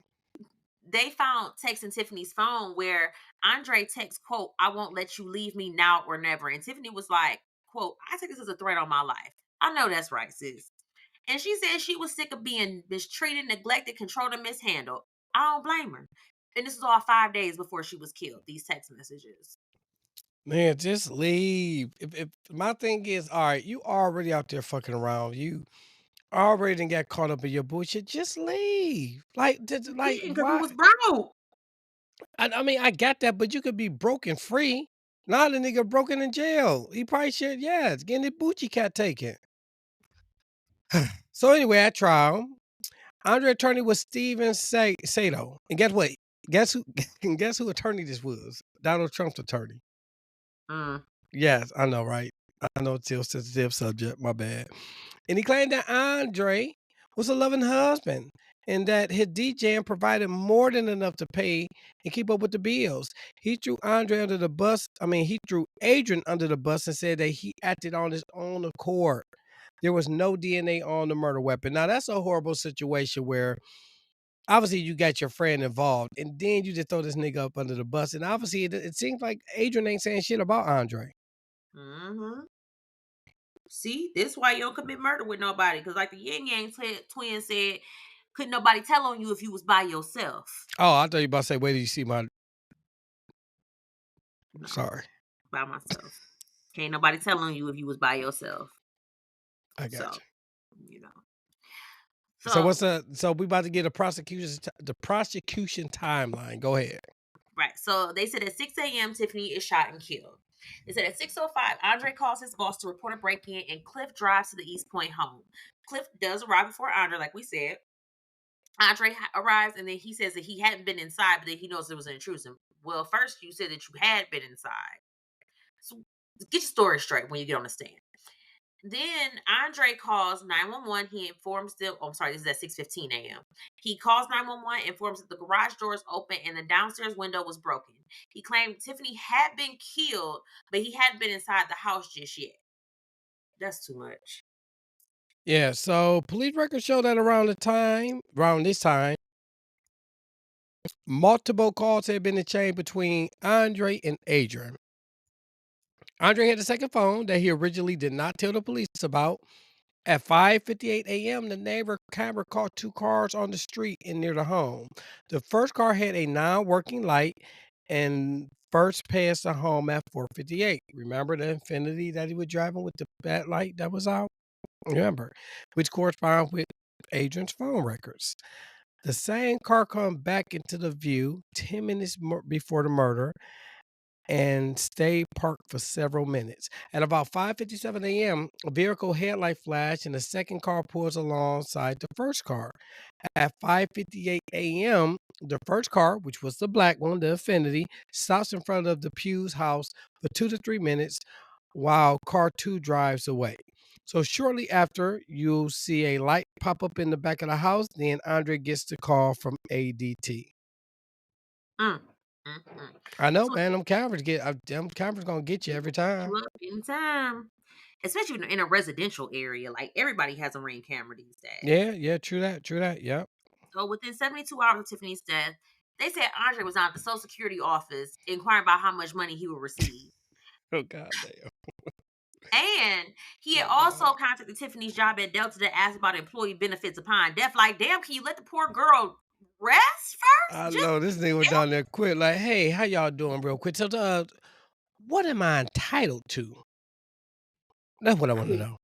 they found text in Tiffany's phone where Andre texts, quote, "I won't let you leave me now or never." And Tiffany was like, quote, "I take this as a threat on my life." I know that's right, sis. And she said she was sick of being mistreated, neglected, controlled, and mishandled. I don't blame her. And this was all 5 days before she was killed, these text messages. Man, just leave. If my thing is, all right, you already out there fucking around. You already done got caught up in your bullshit. Just leave. Like Because he why? was broke. I mean, I got that, but you could be broken free. Now the nigga broken in jail. He probably should, yeah, it's getting the Bucci cat taken. So anyway, at trial, Andre attorney was Steven Sato. And guess what? Guess who guess who attorney this was? Donald Trump's attorney. Mm. Yes, I know, right? I know it's still a sensitive subject, my bad. And he claimed that Andre was a loving husband and that his DJing provided more than enough to pay and keep up with the bills. He threw Andre under the bus. I mean, he threw Adrian under the bus and said that he acted on his own accord. There was no DNA on the murder weapon. Now, that's a horrible situation where obviously you got your friend involved and then you just throw this nigga up under the bus. And obviously it seems like Adrian ain't saying shit about Andre. Hmm. See, this why you don't commit murder with nobody. Because like the Yin Yang twin said, couldn't nobody tell on you if you was by yourself. Oh, I thought you about to say, wait till you see my No, sorry. by myself. Can't nobody tell on you if you was by yourself. I got So, you. you know. So So, so we about to get the prosecution timeline. Go ahead. right. So they said at 6 a.m. Tiffany is shot and killed. They said at 6:05, Andre calls his boss to report a break-in, and Cliff drives to the East Point home. Cliff does arrive before Andre, like we said. Andre arrives, and then he says that he hadn't been inside, but that he knows there was an intrusion. Well, first you said that you had been inside. So get your story straight when you get on the stand. Then Andre calls 911. He informs them. Oh, I'm sorry. This is at 6:15 a.m. He calls 911, informs that the garage door is open and the downstairs window was broken. He claimed Tiffany had been killed, but he hadn't been inside the house just yet. That's too much. Yeah, so police records show that around this time, multiple calls had been exchanged between Andre and Adrian. Andre had a second phone that he originally did not tell the police about. At 5:58 a.m., the neighbor camera caught two cars on the street and near the home. The first car had a non-working light and first passed the home at 4:58. Remember the Infinity that he was driving with the bad light that was out? Remember, which correspond with Adrian's phone records. The same car come back into the view 10 minutes before the murder and stayed parked for several minutes. At about 5:57 a.m., a vehicle headlight flashed and the second car pulls alongside the first car. At 5:58 a.m., the first car, which was the black one, the Infiniti, stops in front of the Pugh's house for 2 to 3 minutes while car 2 drives away. So shortly after, you'll see a light pop up in the back of the house. Then Andre gets the call from ADT. Mm, mm, mm. I know, So man. Them cameras gonna get you they every gonna get time. you up in time, especially in a residential area. Like everybody has a ring camera these days. Yeah, yeah, true that, true that. Yep. So within 72 hours of Tiffany's death, they said Andre was out at the Social Security office inquiring about how much money he would receive. Oh god damn. And he had My also God. contacted Tiffany's job at Delta to ask about employee benefits upon death. Like, damn, can you let the poor girl rest first? I Just know this nigga was damn. down there quick, like, hey, how y'all doing real quick? So what am I entitled to? That's what I want to know.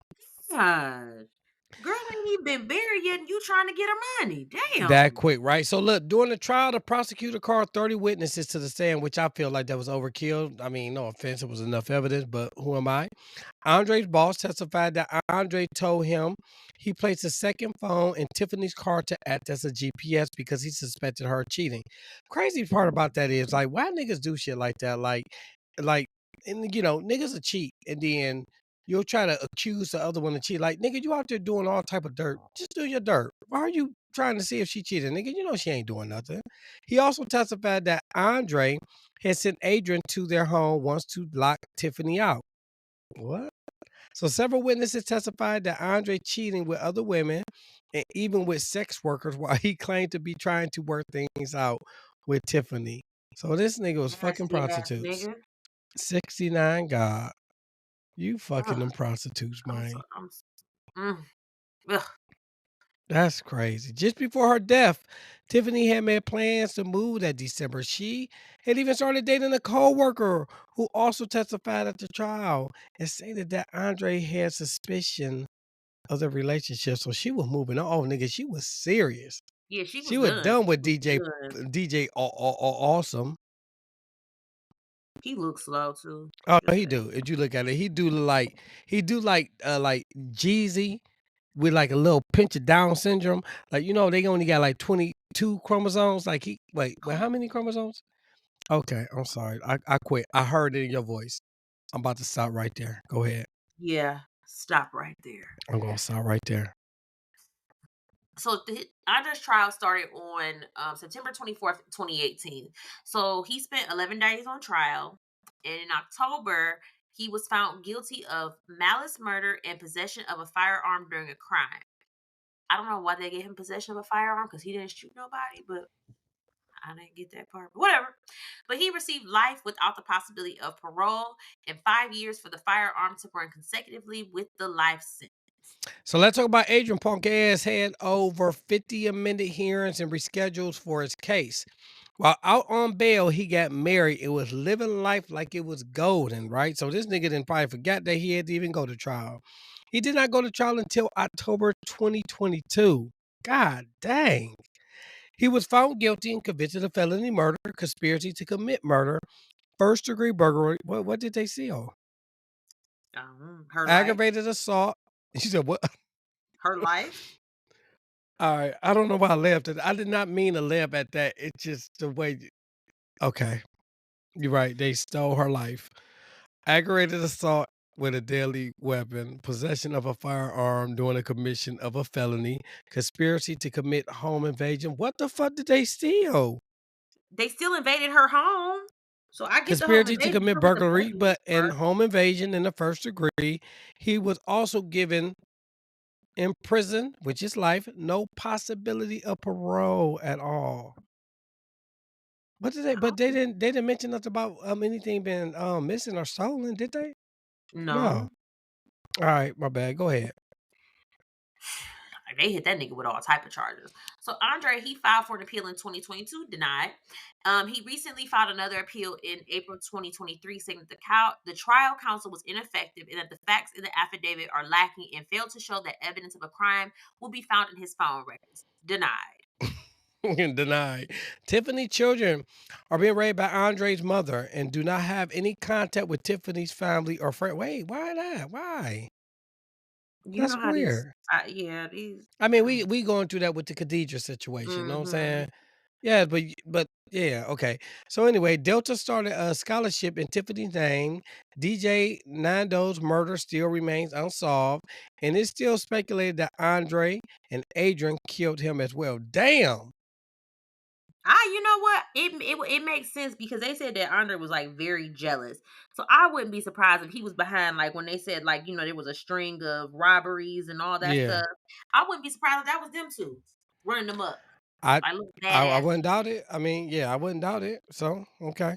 God. Girl ain't even been buried yet, and you trying to get her money. That Damn. quick, right? So look, during the trial, the prosecutor called 30 witnesses to the stand, which I feel like that was overkill. I mean, no offense, it was enough evidence, but who am I? Andre's boss testified that Andre told him he placed a second phone in Tiffany's car to act as a GPS because he suspected her cheating. Crazy part about that is like, why niggas do shit like that? Like, and niggas will cheat, and then you'll try to accuse the other one of cheat. Like, nigga, you out there doing all type of dirt. Just do your dirt. Why are you trying to see if she cheated? Nigga, you know she ain't doing nothing. He also testified that Andre had sent Adrian to their home once to lock Tiffany out. What? So several witnesses testified that Andre cheating with other women and even with sex workers while he claimed to be trying to work things out with Tiffany. So this nigga was fucking Nasty ass prostitutes. nigga. 69 God. You fucking Ugh, them prostitutes, I'm so man. mm, ugh. That's crazy. Just before her death, Tiffany had made plans to move that December. She had even started dating a co-worker who also testified at the trial and stated that Andre had suspicion of the relationship. So she was moving on. Oh, nigga, she was serious. Yeah, she She was was done. done with She was done. DJ Awesome. He looks slow too. Oh, Just he saying. do. If you look at it, he do like Jeezy with like a little pinch of Down syndrome. Like, they only got like 22 chromosomes. Like wait, how many chromosomes? Okay, I'm sorry. I quit. I heard it in your voice. I'm about to stop right there. Go ahead. Yeah, stop right there. I'm gonna stop right there. So Andre's trial started on September 24th, 2018. So he spent 11 days on trial. And in October, he was found guilty of malice murder and possession of a firearm during a crime. I don't know why they gave him possession of a firearm because he didn't shoot nobody, but I didn't get that part. But whatever. But he received life without the possibility of parole and 5 years for the firearm to run consecutively with the life sentence. So let's talk about Adrian Punk ass had over 50 amended hearings and reschedules for his case. While out on bail, he got married. It was living life like it was golden, right? So this nigga didn't probably forget that he had to even go to trial. He did not go to trial until October 2022. God dang. He was found guilty and convicted of felony murder, conspiracy to commit murder, first degree burglary. What did they seal? Her life. Aggravated assault. She said, what? Her life. All right. I don't know why I laughed at that. I did not mean to laugh at that. It's just the way. Okay. You're right. They stole her life. Aggravated assault with a deadly weapon, possession of a firearm during the commission of a felony, conspiracy to commit home invasion. What the fuck did they steal? They still invaded her home. So I get the home Conspiracy to invasion. You commit don't get the burglary, felony but in part. home invasion in the first degree, he was also given in prison, which is life, no possibility of parole at all. What did they? But they Oh, didn't. They didn't mention nothing about anything being missing or stolen, did they? No. no. All right, my bad. Go ahead. they hit that nigga with all type of charges. So Andre, he filed for an appeal in 2022, denied. He recently filed another appeal in April 2023, saying that the trial counsel was ineffective and that the facts in the affidavit are lacking and failed to show that evidence of a crime will be found in his phone records. Denied. Denied. Tiffany children are being raised by Andre's mother and do not have any contact with Tiffany's family or friend. Wait, why not? Why? You know That's how these, weird. yeah, these. I mean, we going through that with the Khadijah situation, you know what I'm Mm-hmm. saying? Yeah, but yeah, okay. So anyway, Delta started a scholarship in Tiffany's name. DJ Nando's murder still remains unsolved, and it's still speculated that Andre and Adrian killed him as well. Damn. You know what? It makes sense because they said that Andre was like very jealous. So I wouldn't be surprised if he was behind, like when they said like there was a string of robberies and all that Yeah. stuff. I wouldn't be surprised if that was them two running them up I like little I badass wouldn't bitches. doubt it. I mean, yeah, I wouldn't doubt it. So, okay.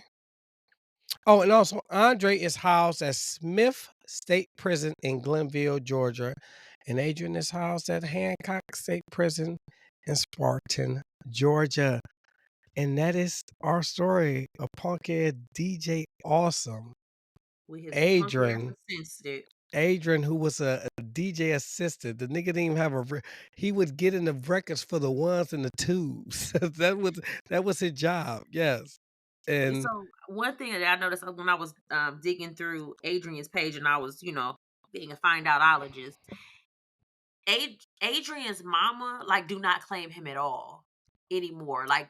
Oh, and also Andre is housed at Smith State Prison in Glenville, Georgia, and Adrian is housed at Hancock State Prison in Spartan, Georgia. And that is our story of punkhead DJ Awesome. With his punk ass Adrian, assistant. who was a DJ assistant. The nigga didn't even have he would get in the records for the ones and the twos. That was his job. Yes. And So one thing that I noticed when I was digging through Adrian's page and I was being a find outologist, Adrian's mama like do not claim him at all anymore. Like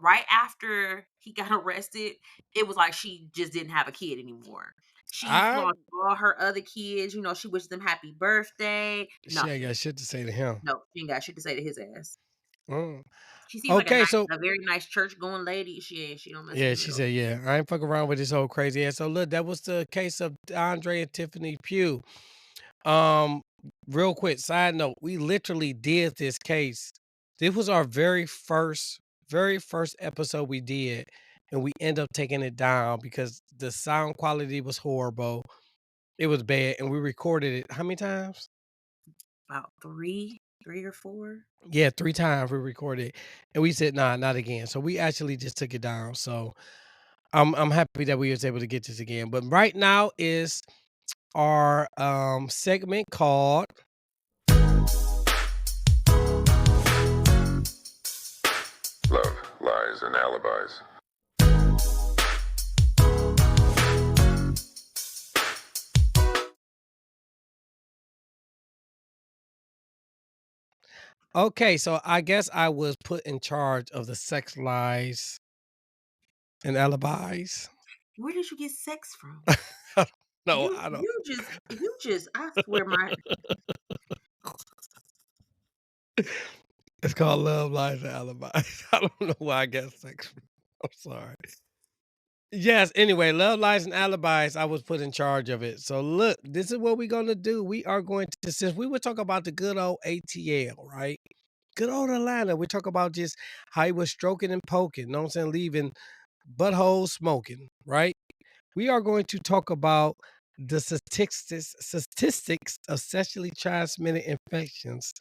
right after he got arrested, it was like she just didn't have a kid anymore. She I flaunted all her other kids. She wished them happy birthday. she ain't Nothing. got shit to say to him. No, she ain't got shit to say to his ass. Mm. She seems like Okay, so a very nice church going lady. She don't mess with yeah, him at she all. said, "Yeah, I ain't fucking around with this whole crazy ass." So look, that was the case of Andre and Tiffany Pugh. Um, Real quick side note, we literally did this case. This was our very first episode we did, and we end up taking it down because the sound quality was horrible. It was bad, and we recorded it how many times? About three or four. Yeah, 3 times we recorded it, and we said, "Nah, not again." So we actually just took it down. So I'm happy that we was able to get this again. But right now is our segment called Love, Lies, and Alibis. Okay, so I guess I was put in charge of the sex lies and alibis. Where did you get sex from? No, You I don't. you just I swear my It's called love, lies, and alibis. I don't know why I got sex from. I'm sorry. Yes, anyway, love, lies, and alibis, I was put in charge of it. So look, this is what we're gonna do. We are going to since we were talking about the good old ATL, right? Good old Atlanta. We talk about just how he was stroking and poking, know what I'm saying? Leaving buttholes smoking, right? We are going to talk about the statistics of sexually transmitted infections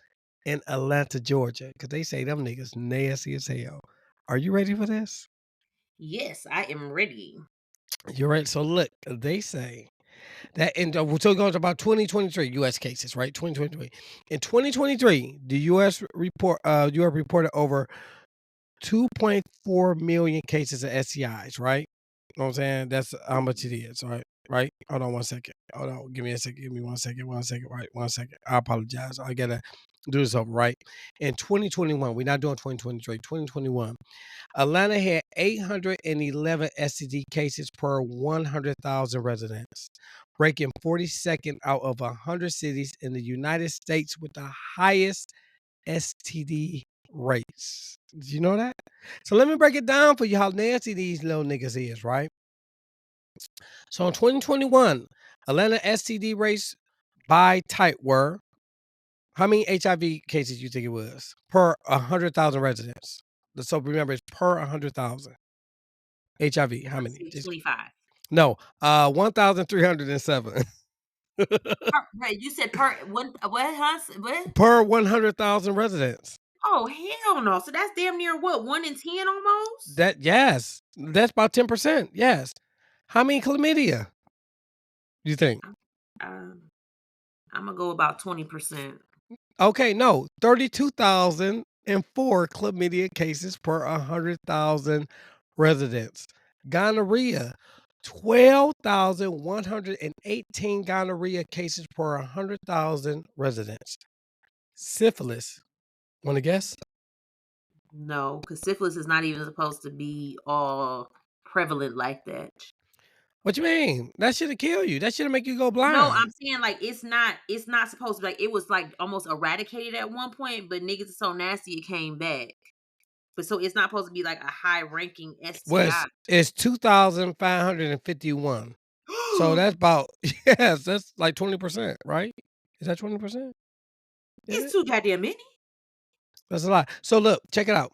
in Atlanta, Georgia, because they say them niggas nasty as hell. Are you ready for this? yes, I am ready. You're right. So look, they say that we're talking about 2023 U.S. cases, right? 2023. In 2023, the U.S. reported over 2.4 million cases of STIs, right? You know what I'm saying? That's how much it is, right? Right? Hold on 1 second. Hold on. Give me a second. Give me 1 second. 1 second. Right. 1 second. I apologize. I gotta do this over, right? In 2021, we're not doing 2023, 2021. Atlanta had 811 STD cases per 100,000 residents, ranking 42nd out of 100 cities in the United States with the highest STD rates. Did you know that? So let me break it down for you how nasty these little niggas is, right? So in 2021, Atlanta STD rates by type were how many HIV cases you think it was per 100,000 residents? So remember, it's per 100,000. HIV, how I many? say 25. No, 1,307. Wait, you said per what, huh? What? Per 100,000 residents. Oh, hell no. So that's damn near what, 1 in 10 almost? Yes, that's about 10%. Yes. How many chlamydia you think? Um, Imma go about 20%. Okay, no, 32,004 chlamydia cases per 100,000 residents. Gonorrhea, 12,118 gonorrhea cases per 100,000 residents. Syphilis, wanna guess? No, because syphilis is not even supposed to be all prevalent like that. What you mean? That shoulda kill you. That shoulda make you go No, blind. I'm saying, like, it's not supposed to be like it was, like, almost eradicated at one point, but niggas is so nasty it came back. But so it's not supposed to be, like, a high-ranking STI. It's 2,551. So that's about yes, that's like 20%, right? Is that 20%? Is It's it? too goddamn many. That's a lot. So look, check it out.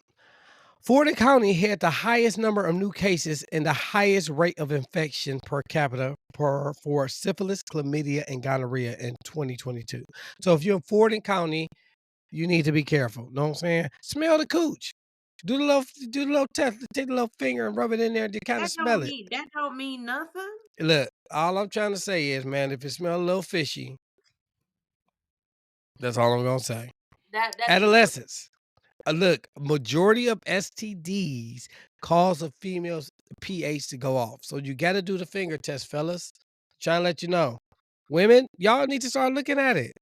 Fordham County had the highest number of new cases and the highest rate of infection per capita for syphilis, chlamydia, and gonorrhea in 2022. So if you're in Fordham County, you need to be careful. Know what I'm saying? Smell the cooch. Do the little test. Take the little finger and rub it in there to kind of smell it. That don't mean nothing. Look, all I'm trying to say is, man, if it smells a little fishy, that's all I'm gonna say. That's just what Adolescents. Look, majority of STDs cause a female's pH to go off. So you got to do the finger test, fellas. Trying to let you know. Women, y'all need to start looking at it,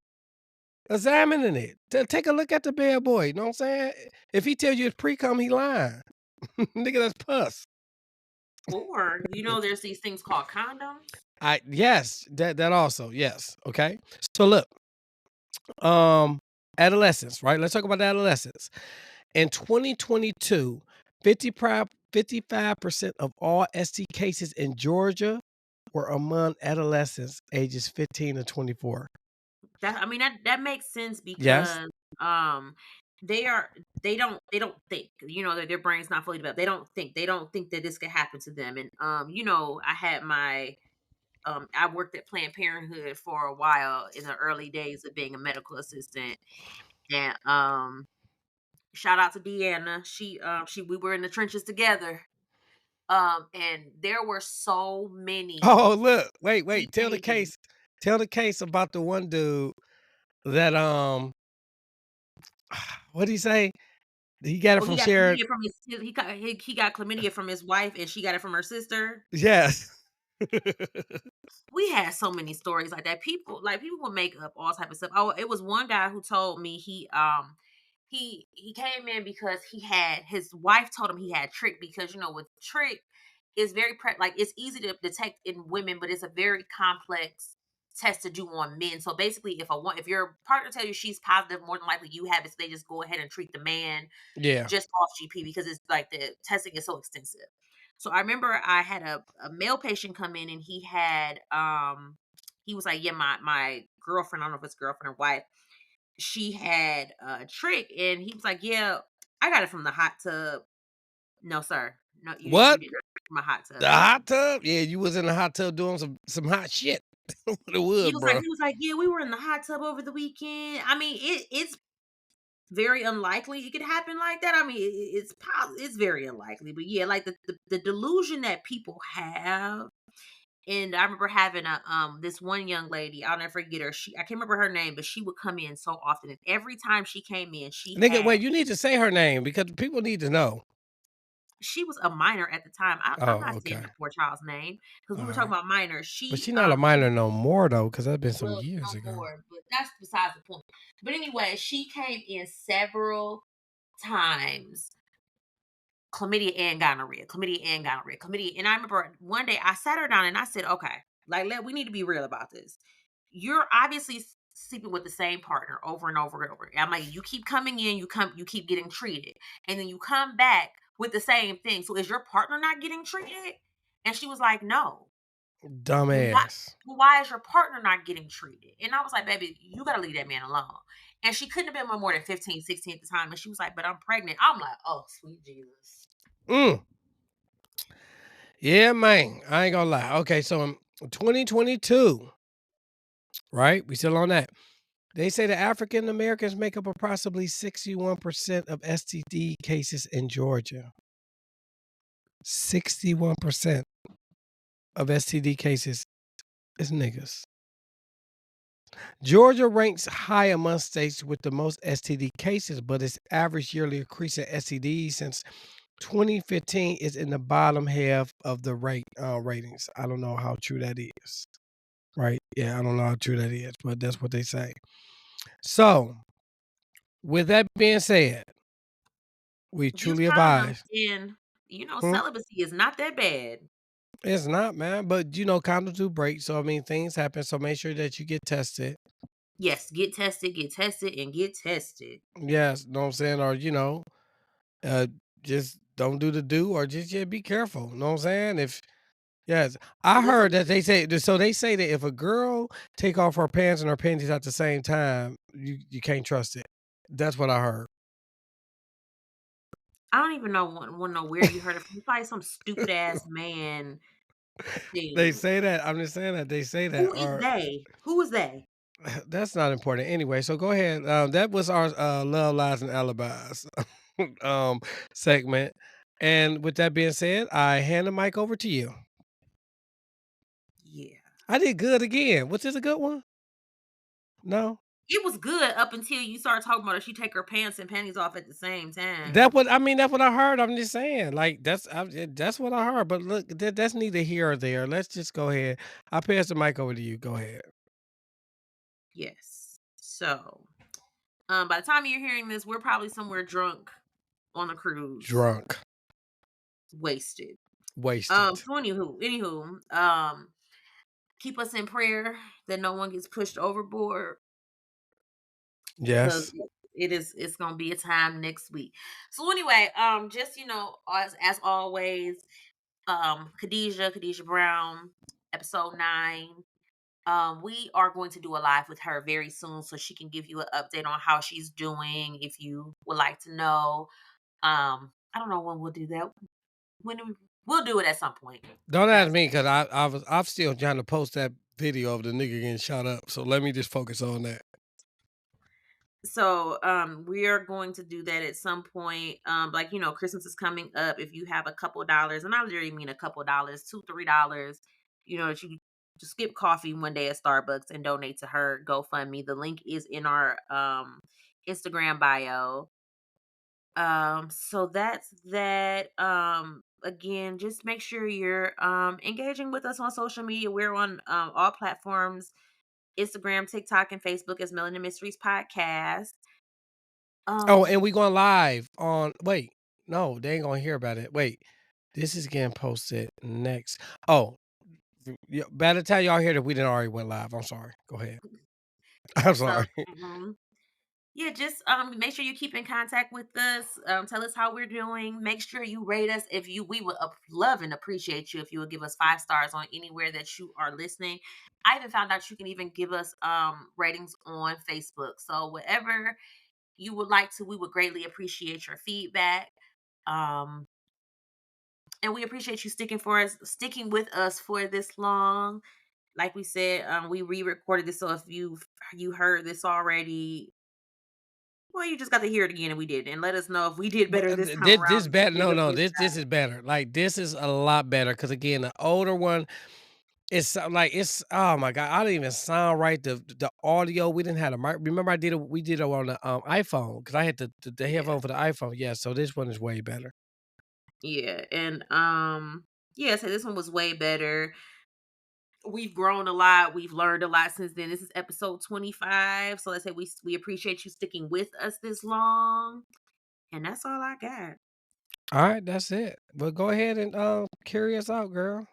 examining it. Take a look at the bad boy. You know what I'm saying? If he tells you it's pre-cum, he lying. Nigga, that's pus. or, there's these things called condoms. Yes, that also. Yes. Okay. So look, um, adolescents, right? Let's talk about the adolescents. In 2022, 55% of all ST cases in Georgia were among adolescents ages 15 to 24. That makes sense Yes? because they are they don't think, their brain's not fully developed. They don't think that this could happen to them. And I had my I worked at Planned Parenthood for a while in the early days of being a medical assistant. And shout out to Deanna. She we were in the trenches together. And there were so many Oh, look. Wait. teenagers. Tell the case about the one dude that, what did he say? He got it Oh, he from got shared. chlamydia from he got chlamydia from his wife, and she got it from her sister. Yes. We had so many stories like that. People would make up all type of stuff. Oh, it was one guy who told me he came in because his wife told him he had trick, because with trick is like it's easy to detect in women, but it's a very complex test to do on men. So basically, if your partner tells you she's positive, more than likely you have it. So they just go ahead and treat the man Yeah. just off GP, because it's like the testing is so extensive. So I remember I had a male patient come in, and he was like, yeah, my girlfriend, I don't know if it's girlfriend or wife, she had a trick, and he was like, yeah, I got it from the hot tub. No, sir. No, you What? didn't get it from a hot The tub. hot tub? Yeah, you was in the hot tub doing some hot shit. What it was, bro. He was like, yeah, we were in the hot tub over the weekend. It's very unlikely it could happen like that. It's very unlikely, but yeah, like the delusion that people have. And I remember having this one young lady, I'll never forget her. I can't remember her name, but she would come in so often, and every time she came in, Nigga, wait, you need to say her name because people need to know. she was a minor at the time. I'm Oh, not saying okay. the poor child's name, because we were talking Alright. about minors. But she's not a minor no more though, because that's been some Well, years no ago. more, but that's besides the point. But anyway, she came in several times, chlamydia and gonorrhea, chlamydia and gonorrhea, chlamydia. And I remember one day I sat her down and I said, okay, we need to be real about this. You're obviously sleeping with the same partner over and over and over. I'm like, you keep coming in, you keep getting treated, and then you come back with the same thing. So is your partner not getting treated? And she was like, no. Why, Dumbass. why is your partner not getting treated? And I was like, baby, you got to leave that man alone. And she couldn't have been no more than 15, 16 at the time. And she was like, but I'm pregnant. I'm like, oh, sweet Jesus. Mm. Yeah, man. I ain't gonna lie. Okay, so in 2022, right? We still on that. They say that African Americans make up approximately 61% of STD cases in Georgia. 61% of STD cases is niggas. Georgia ranks high among states with the most STD cases, but its average yearly increase in STDs since 2015 is in the bottom half of the ratings. I don't know how true that is. Right? Yeah, I don't know how true that is, but that's what they say. So, with that being said, we Use truly condoms, advise. and Hmm? celibacy is not that bad. It's not, man, but condoms do break. So, I mean, things happen. So, make sure that you get tested. Yes, get tested, and get tested. Yes, know what I'm saying? Or, uh, just don't do the do, or just yeah, be careful. Know what I'm saying? Yes, I heard Listen, that they say so. They say that if a girl take off her pants and her panties at the same time, you can't trust it. That's what I heard. I don't even know want to know where you heard it from. It's probably some stupid ass man They thing. say that. I'm just saying that they say that, Who is or they? Who is they? that's not important anyway. So go ahead. That was our love lies and alibis um segment. And with that being said, I hand the mic over to you. Yeah. I did good again. Was this a good one? No. It was good up until you started talking about her. She take her pants and panties off at the same time. That what I mean. That's what I heard. I'm just saying, like that's what I heard. But look, that's neither here or there. Let's just go ahead. I'll pass the mic over to you. Go ahead. Yes. So, by the time you're hearing this, we're probably somewhere drunk on a cruise, Drunk, wasted. wasted. So anywho, keep us in prayer that no one gets pushed overboard because Yes. it's gonna be a time next week. So anyway, just as always, Khadijah Brown, episode 9. We are going to do a live with her very soon so she can give you an update on how she's doing if you would like to know. I don't know when we'll do that. We'll do it at some point. Don't ask Yes. me because I'm still trying to post that video of the nigga getting shot up. So let me just focus on that. So we are going to do that at some point. Like Christmas is coming up. If you have a couple dollars, and I literally mean a couple dollars, $2-3, that you just skip coffee one day at Starbucks and donate to her GoFundMe. The link is in our Instagram bio. So that's that. Again, just make sure you're engaging with us on social media. We're on all platforms: Instagram, TikTok, and Facebook as Melanin Mysteries Podcast. Oh, Um, and we going live on. Wait, no, they ain't gonna hear about it. Wait, this is getting posted next. Oh, yeah, by the time y'all hear that, we didn't already went live. I'm sorry. Go ahead. I'm so sorry. yeah, just make sure you keep in contact with us. Tell us how we're doing. Make sure you rate us. If you we would love and appreciate you if you would give us 5 stars on anywhere that you are listening. I even found out you can even give us ratings on Facebook. So whatever you would like to, we would greatly appreciate your feedback. Um and we appreciate you sticking with us for this long. Like we said, we re-recorded this, so if you heard this already, well, you just got to hear it again, and we did. And let us know if we did But, better this time this around than better. we did No, the no, first this is better. Like this is a lot better because again, the older one, like it's oh my god, I don't even sound right. The audio we didn't have a mic. Remember, we did it on the iPhone because I had the time. headphone for the iPhone. Yeah, so this one is way better. Yeah, and yeah, so this one was way better. We've grown a lot. We've learned a lot since then. This is episode 25. So let's say we appreciate you sticking with us this long. And that's all I got. All right, that's it. But go ahead and carry us out, girl.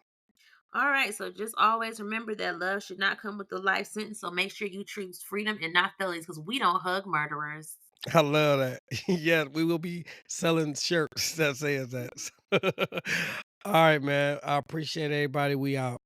All right. So just always remember that love should not come with a life sentence. So make sure you choose freedom and not felonies because we don't hug murderers. I love that. Yeah, we will be selling shirts that says that. All right, man. I appreciate everybody. We out.